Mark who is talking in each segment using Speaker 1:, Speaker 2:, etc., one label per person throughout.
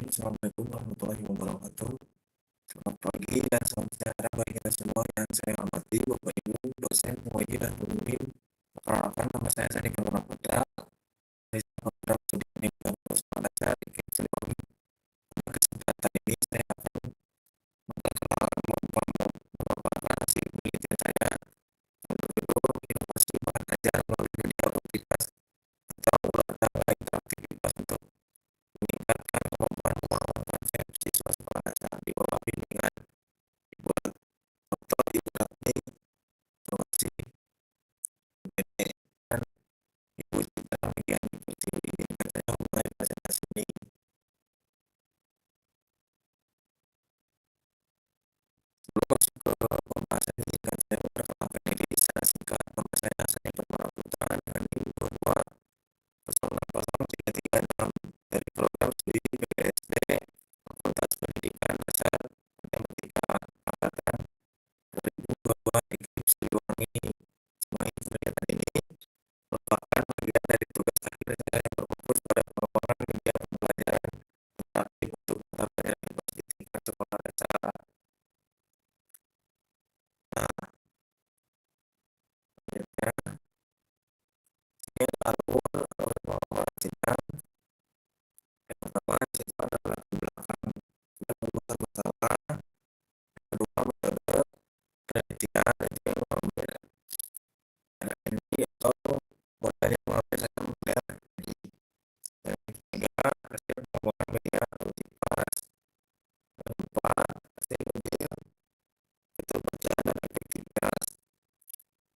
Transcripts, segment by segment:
Speaker 1: Assalamualaikum warahmatullahi wabarakatuh. Selamat pagi dan salam sejahtera bagi kita semua yang saya hormati, Bapak Ibu, dosen, pengajar, dan pemimpin. Perkenalkan, nama saya Sani Purwona Putra. Saya program studi pendidikan Purwospada di Kepulauan. Pada kesempatan ini saya akan memperkenalkan hasil penelitian saya tentang inovasi bahan ajar melalui media aktivitas atau ulang tangga interaktivitas untuk meningkatkan kemampuan memahami konsep siswa sekolah dasar di bawah bimbingan Ibu Dr. Ibu Ratni Informasi BD dan Ibu Citra Megiani Pertiwi. Ini saya mulai presentasi ini. Sebelum masuk ke pembahasan ini, kan saya memperkenalkan diri secara singkat. Nama saya Sani Purwona Putra dengan NIM 22060336 dari program studi PGSD Fakultas Pendidikan Dasar Matematika Angkatan 2022 di KIP Siliwangi. Semua kegiatan ini merupakan bagian dari tugas akhir saya yang berfokus pada pengembangan media pembelajaran interaktif untuk mata pelajaran informasi tingkat sekolah dasar. Nah, selanjutnya saya alur pengembangan sidang. Yang pertama, siswa adalah belakang dan membuat masalah. Kedua, metode penelitian itu yang mengambil NLP atau modal yang mengambil saya model. Yang ketiga, hasil pengembangan media produktivitas. Yang keempat, hasil ujian itu bacaan dan efektivitas.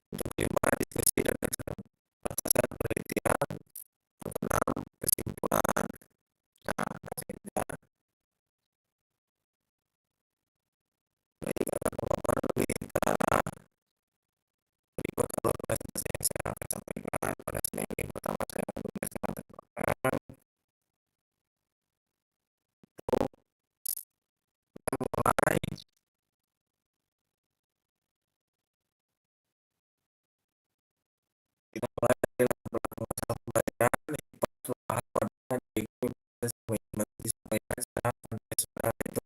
Speaker 1: Untuk kelima, diskusi dan batasan penelitian. Untuk enam, kesimpulan. Nah, hasilnya peningkatan kemampuan lebih terarah. Berikut alur presentasi yang saya akan sampaikan pada sesi ini. Pertama, saya akan menjelaskan latar belakang. Kita mulai dari latar belakang masalah pembelajaran. Paham pada diri disampaikan secara konvensional itu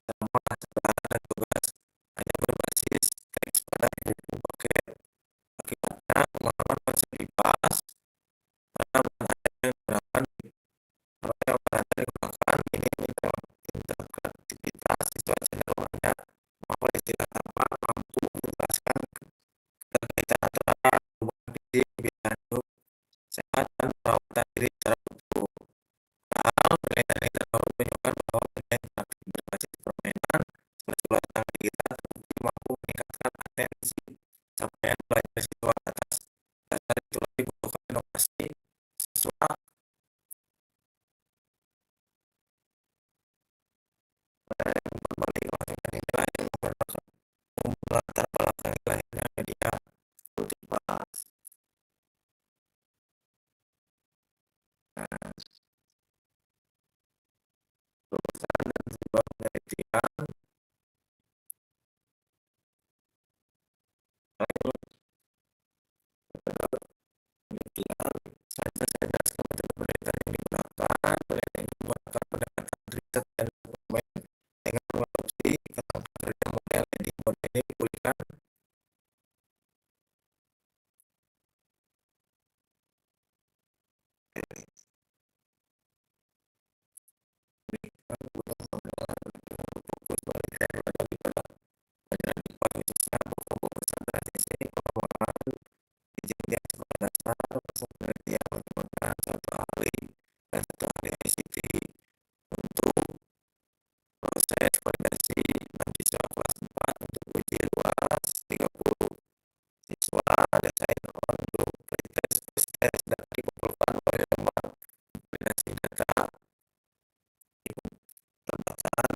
Speaker 1: sama setelah dan tugas hanya berbasis teks pada buku paket. Akibatnya pemahaman konsep dibahas dalam yang digunakan ini interaktivitas siswa cenderung hanya menghafal istilah tanpa mampu menjelaskan kaitan antara perubahan fisik, kebiasaan hidup sehat dan perawatan diri secara utuh. Padahal penelitian ini terbaru menunjukkan bahwa media interaktif berbasis permainan seperti ulang tangga digital terbukti mampu meningkatkan atensi capaian belajar siswa. Atas dasar itulah dibutuhkan inovasi siswa yang berbalik menghasilkan nilai yang melatar belakangi lahirnya media produktivitas. Nah, lulusan dan sebuah penelitian penelitian saya jelaskan metode penelitian yang digunakan. Penelitian ini menggunakan pendekatan riset dan dokumen dengan mengadopsi kata kerja model. Jadi model ini dipulihkan fokus penelitian pada pelajaran IPA khususnya fokus pada sisi pengembangan kejadian sekolah dasar. Proses penelitian menggunakan satu ahli dan satu ahli ICT untuk proses validasi 6 siswa kelas 4 untuk uji luas 30 siswa dan saya untuk pretest post test dan dikumpulkan oleh lembar validasi data pembacaan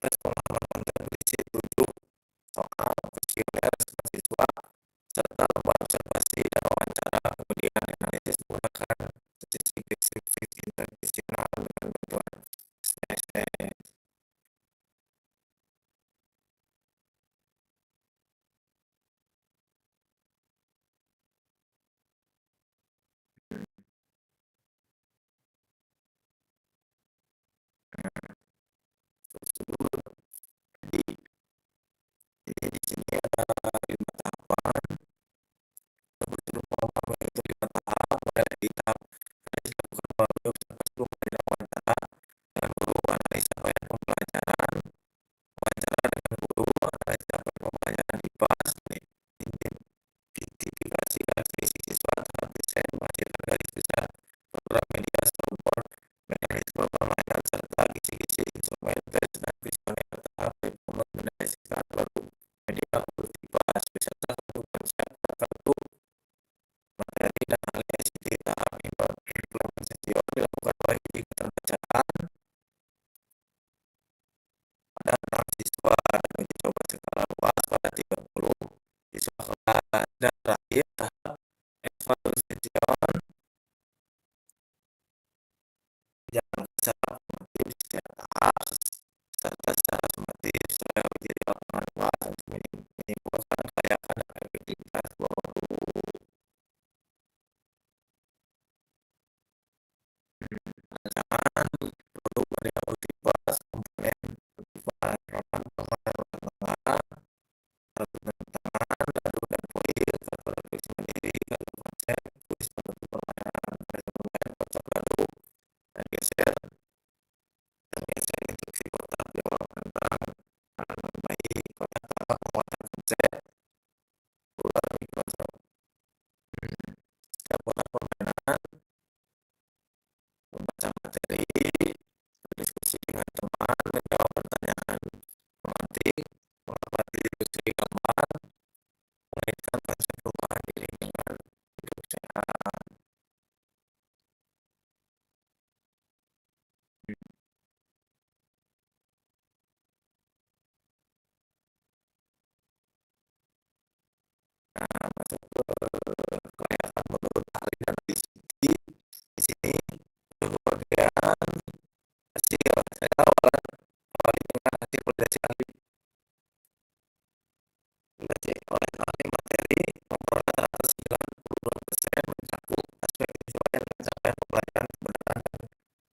Speaker 1: tes pemahaman konten berisi 7 soal kuesioner siswa serta lembar observasi dan wawancara. Kemudian analisis menggunakan statistik tradisional dengan bantuan SPSS. produk variabel tipas, komponen, tipas, tangan, lalu dan poin, satu refleksi mandiri, lalu konsep, kuis penutup permainan, permainan konsep baru, dan geser, instruksi kotak jawab tentang bayi, kotak apa penguatan konsep, ulang konsep, setiap kotak permainan, membaca materi, berdiskusi dengan teman, menjawab pertanyaan, melatih, mengamati ilustrasi gambar, mengaitkan konsep perubahan di lingkungan hidup sehat. Nah, masuk ke kelihatan menurut ahli dan di sini bagian hasil saya awali dengan hasil validasi ahli oleh ahli materi memperoleh rata 92% mencakup aspek penyesuaian pencapaian pembelajaran kebenaran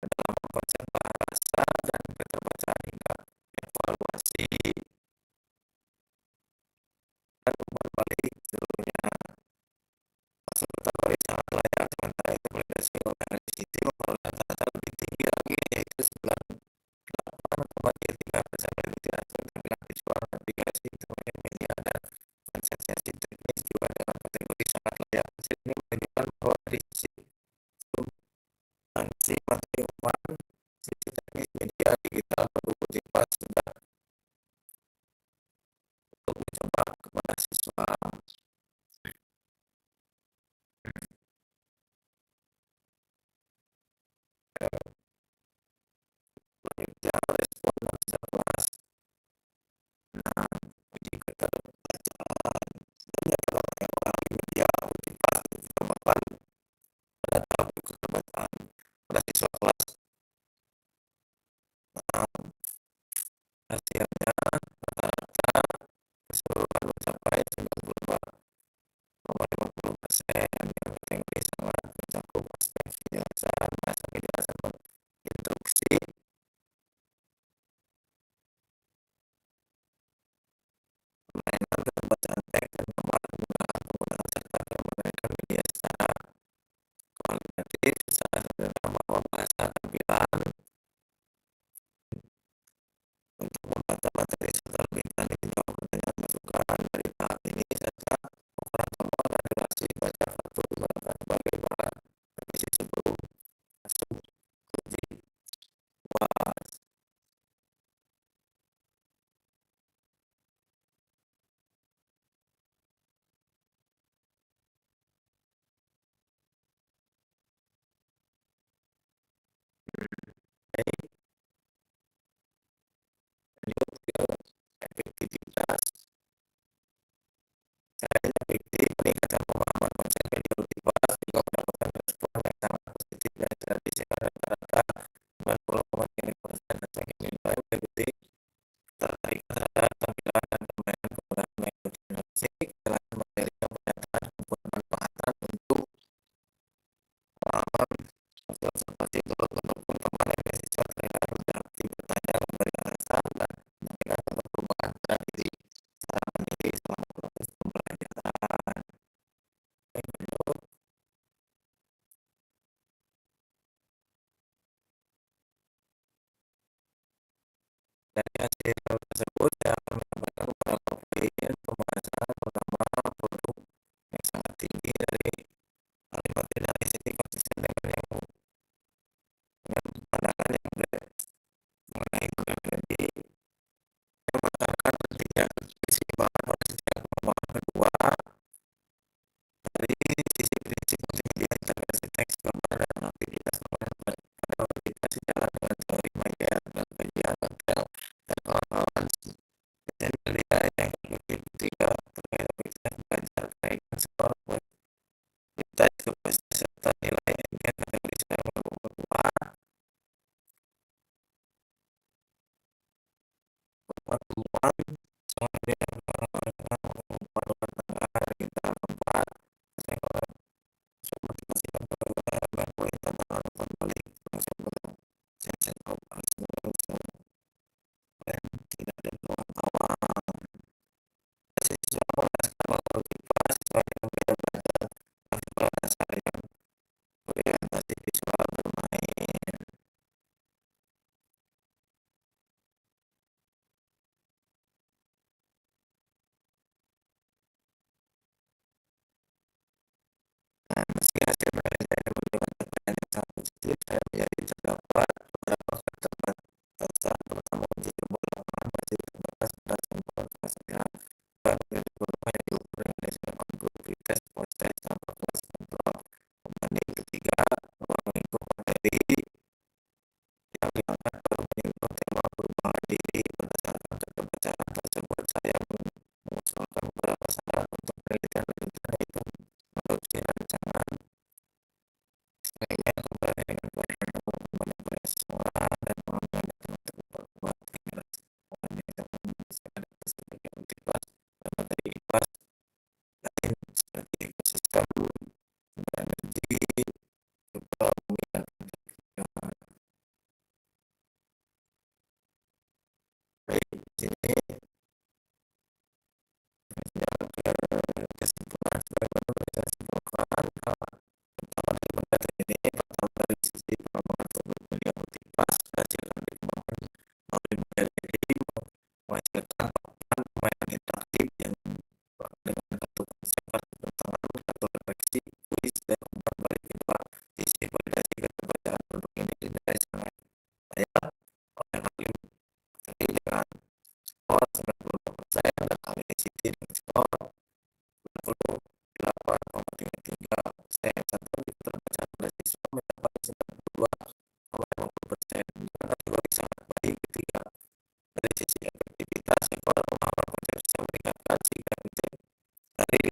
Speaker 1: dan kedalaman konsep bahasa dan keterbacaan hingga evaluasi dan umpan balik seluruhnya masuk kategori sangat layak sementara itu validasi oleh ahli Siti memperoleh rata lebih tinggi lagi yaitu 98,33% penelitian hasil tampilan visual navigasi kemudian media dan sensasi teknis juga dengan kategori sangat layak. Hasil ini menunjukkan bahwa dari sisi substansi materi umpan, sisi teknis media digital pendukung tipas sudah untuk mencoba kepada siswa. Selanjutnya respon mahasiswa kelas. Nah, uji keterbacaan dan nyatakan yang melalui media uji pas disebabkan pada tahap keterbacaan pada siswa kelas. Nah, hasilnya rata-rata keseluruhan mencapai 92,50% yang kategori sangat mencakup aspek kejelasan bahasa kejelasan instruksi permainan dan bacaan teks dan penggunaan serta menggunakan media secara kualitatif secara sederhana bahwa bahasa tampilan untuk membaca materi serta lebih lanjut menjawab pertanyaan masukan dari tahap ini serta ukuran contoh dan relasi baca kartu digunakan sebagai bahan revisi sebelum masuk uji UAS. Lanjut ke efektivitas. Selain efektif, peningkatan pemahaman konsep medial tipas juga mendapatkan respon yang sangat positif dan tradisional rata-rata 90,3% hasil nilai mengikuti ketertarikan terhadap tampilan dan permainan penggunaan metode musik dalam materi yang pernyataan maupun pemanfaatan untuk pengalaman sosial observasi turut mendukung permainan siswa terlihat lebih aktif bertanya memberikan alasan dan menyampaikan perubahan pada diri secara mandiri selama proses pembelajaran. Dari hasil tersebut saya akan menambahkan beberapa poin pembahasan pertama produk yang sangat tinggi dari kalimat dari sini konsisten dengan pandangan yang berbeda mengenai energi yang menekankan pentingnya keseimbangan pada setiap perkembangan kedua dari sisi prinsip multimedia integrasi teks gambar dan aktivitas pada aplikasi jalan dengan teori Mayer dan kajian hotel dan kawan-kawan dan media yang terkait ketiga terkait aplikasi belajar kenaikan skor positif saya menjadi terdapat beberapa faktor batasan. Pertama, uji coba lapangan masih terbatas pada sampel kelasnya. Dari kurva yang diukur dengan skema probabilitas proses tanpa kelas kontrol. Pembanding ketiga, ruang lingkup materi yang diangkat baru menyentuh tema perubahan diri. Berdasarkan keterbacakan tersebut, saya mengusulkan beberapa syarat untuk penelitian lanjutan, yaitu adopsi rancangan eksperimen kembali dengan variabel manipulasi semula dan pengambilan data untuk memperkuat generasi pengalaman yang bisa adaptasi sebagai motivasi dan materi IPAS lain seperti ekosistem, sumber energi, juga bumi dan pendidikan. Baik, di sini kesimpulan sebagai saya simpulkan pertama dari penelitian ini, pertama dari sisi pengembangan sumber daya motivasi hasilkan dikembangkan melalui model ini menghasilkan permainan interaktif yang dengan kartu konsep, kartu tantangan, kartu refleksi, kuis, dan umpan balik kedua. Sisi validasi keterbacaan produk ini dinilai sangat layak oleh hakim tadi dengan skor 92% dan ahli ICT dengan skor 98,33%. Catatan keterbacaan pada siswa mencapai 92,50% dengan kategori sangat baik. Ketiga, dari sisi efektivitas, skor pemahaman konsep bisa meningkatkan sehingga dari